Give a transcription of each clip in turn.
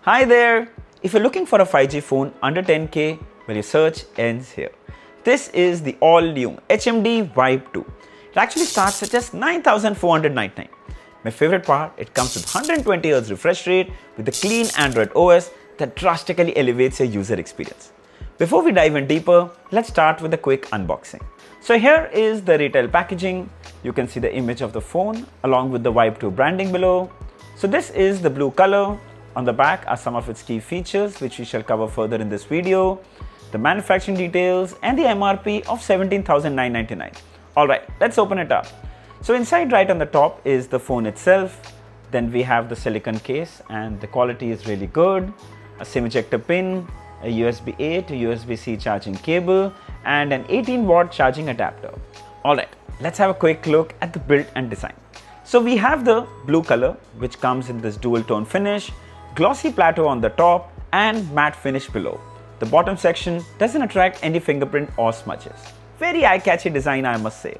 Hi there! If you're looking for a 5G phone under 10K, well, your search ends here. This is the all-new HMD Vibe 2. It actually starts at just 9,499. My favorite part, it comes with 120Hz refresh rate with a clean Android OS that drastically elevates your user experience. Before we dive in deeper, let's start with a quick unboxing. So here is the retail packaging. You can see the image of the phone along with the Vibe 2 branding below. So this is the blue color. On the back are some of its key features which we shall cover further in this video, the manufacturing details and the MRP of 17,999. Alright, let's open it up. So inside right on the top is the phone itself. Then we have the silicone case and the quality is really good. A SIM ejector pin, a USB-A to USB-C charging cable and an 18-watt charging adapter. Alright, let's have a quick look at the build and design. So we have the blue color which comes in this dual tone finish, glossy plateau on the top and matte finish below. The bottom section doesn't attract any fingerprint or smudges. Very eye-catchy design, I must say.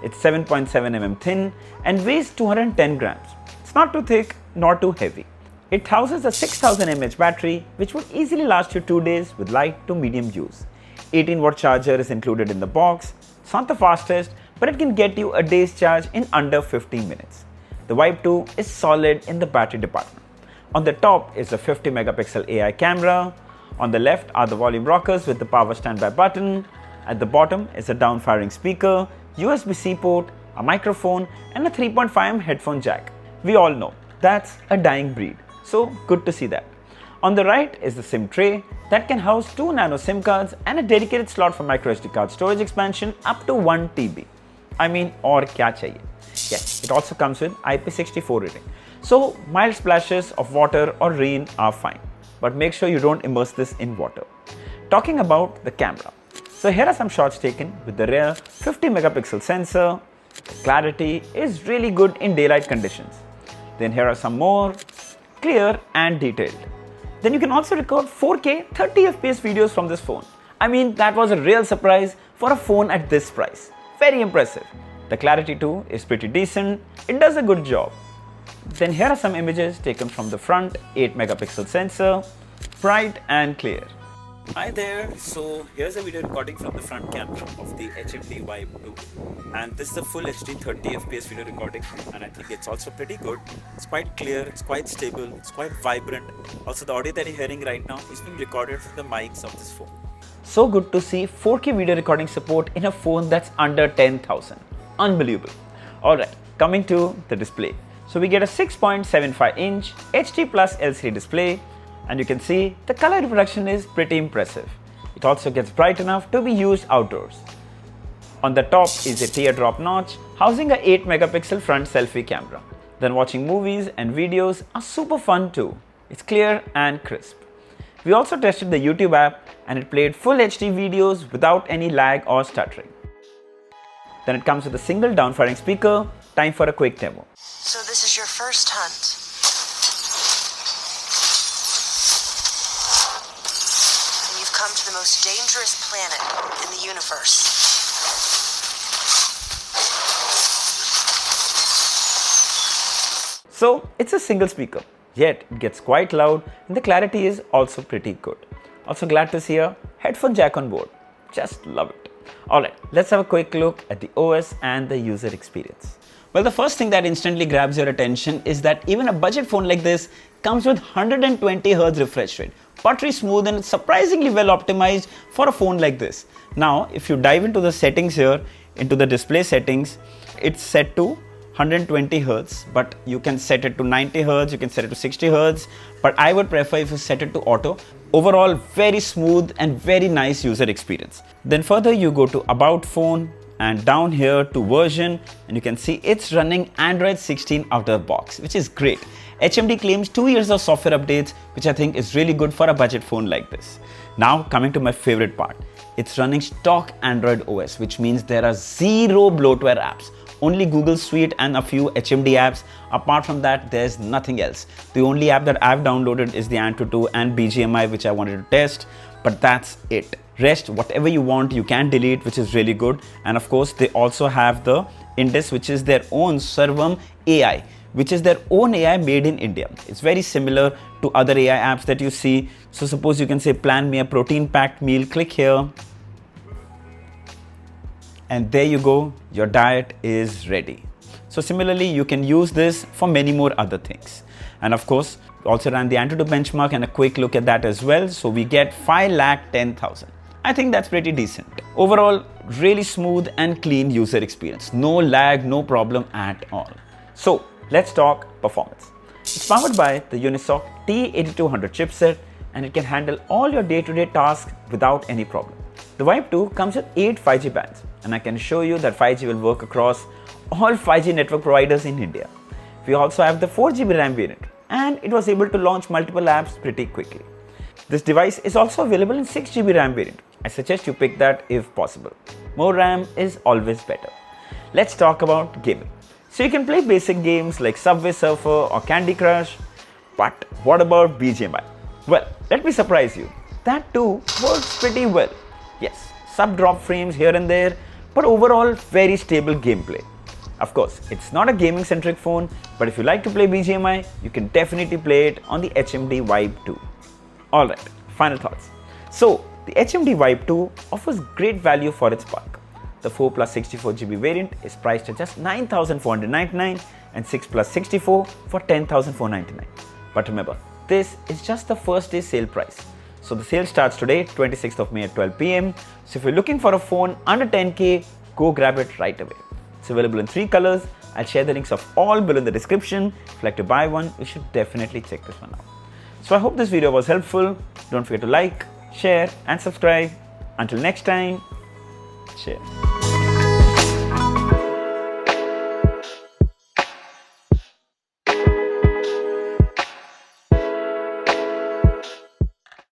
It's 7.7 mm thin and weighs 210 grams. It's not too thick nor too heavy. It houses a 6000 mAh battery which would easily last you 2 days with light to medium use. 18-watt charger is included in the box. It's not the fastest, but it can get you a day's charge in under 15 minutes. The Vibe 2 is solid in the battery department. On the top is a 50 megapixel AI camera. On the left are the volume rockers with the power standby button. At the bottom is a down-firing speaker, USB-C port, a microphone and a 3.5mm headphone jack. We all know that's a dying breed, so good to see that. On the right is the SIM tray that can house 2 nano SIM cards and a dedicated slot for microSD card storage expansion up to 1 TB. I mean, aur kya chahiye? Yes, it also comes with IP64 rating. So mild splashes of water or rain are fine, but make sure you don't immerse this in water. Talking about the camera. So here are some shots taken with the rear 50 megapixel sensor. The clarity is really good in daylight conditions. Then here are some more, clear and detailed. Then you can also record 4K 30 FPS videos from this phone. I mean, that was a real surprise for a phone at this price. Very impressive. The clarity too is pretty decent. It does a good job. Then here are some images taken from the front 8 megapixel sensor, bright and clear. Hi there, so here's a video recording from the front camera of the HMD Vibe 2 and this is the full HD 30 FPS video recording and I think it's also pretty good. It's quite clear, it's quite stable, it's quite vibrant. Also the audio that you're hearing right now is being recorded from the mics of this phone. So good to see 4K video recording support in a phone that's under 10,000. Unbelievable. Alright, coming to the display. So we get a 6.75 inch HD plus LCD display and you can see the color reproduction is pretty impressive. It also gets bright enough to be used outdoors. On the top is a teardrop notch housing a 8 megapixel front selfie camera. Then watching movies and videos are super fun too. It's clear and crisp. We also tested the YouTube app and it played full HD videos without any lag or stuttering. Then it comes with a single down-firing speaker. Time for a quick demo. So this is your first hunt. And you've come to the most dangerous planet in the universe. So it's a single speaker, yet it gets quite loud and the clarity is also pretty good. Also glad to see a headphone jack on board. Just love it. Alright, let's have a quick look at the OS and the user experience. Well, the first thing that instantly grabs your attention is that even a budget phone like this comes with 120Hz refresh rate. Buttery smooth and surprisingly well optimized for a phone like this. Now, if you dive into the settings here, into the display settings, it's set to 120Hz, but you can set it to 90Hz, you can set it to 60Hz, but I would prefer if you set it to auto. Overall, very smooth and very nice user experience. Then further you go to About Phone and down here to version and you can see it's running Android 16 out of the box, which is great. HMD claims 2 years of software updates, which I think is really good for a budget phone like this. Now coming to my favorite part. It's running stock Android OS, which means there are zero bloatware apps. Only Google Suite and a few HMD apps. Apart from that, there's nothing else. The only app that I've downloaded is the Antutu and BGMI, which I wanted to test, but that's it. Rest, whatever you want, you can delete, which is really good. And of course, they also have the Indus, which is their own Servam AI, which is their own AI made in India. It's very similar to other AI apps that you see. So suppose you can say, plan me a protein packed meal, click here. And there you go, your diet is ready. So similarly, you can use this for many more other things. And of course, also ran the Antutu benchmark and a quick look at that as well. So we get 5,10,000. I think that's pretty decent. Overall, really smooth and clean user experience. No lag, no problem at all. So let's talk performance. It's powered by the Unisoc T8200 chipset and it can handle all your day-to-day tasks without any problem. The Vibe 2 comes with 8 5G bands and I can show you that 5G will work across all 5G network providers in India. We also have the 4GB RAM variant and it was able to launch multiple apps pretty quickly. This device is also available in 6GB RAM variant. I suggest you pick that if possible. More RAM is always better. Let's talk about gaming. So you can play basic games like Subway Surfer or Candy Crush, but what about BGMI? Well, let me surprise you. That too works pretty well. Yes, sub-drop frames here and there, but overall very stable gameplay. Of course, it's not a gaming-centric phone, but if you like to play BGMI, you can definitely play it on the HMD Vibe 2. Alright, final thoughts. So, the HMD Vibe 2 offers great value for its buck. The 4 plus 64GB variant is priced at just 9,499 and 6 plus 64 for 10,499. But remember, this is just the first day sale price. So the sale starts today, 26th of May at 12 PM. So if you're looking for a phone under 10K, go grab it right away. It's available in 3 colors. I'll share the links of all below in the description. If you'd like to buy one, you should definitely check this one out. So I hope this video was helpful. Don't forget to like, share and subscribe. Until next time, cheers.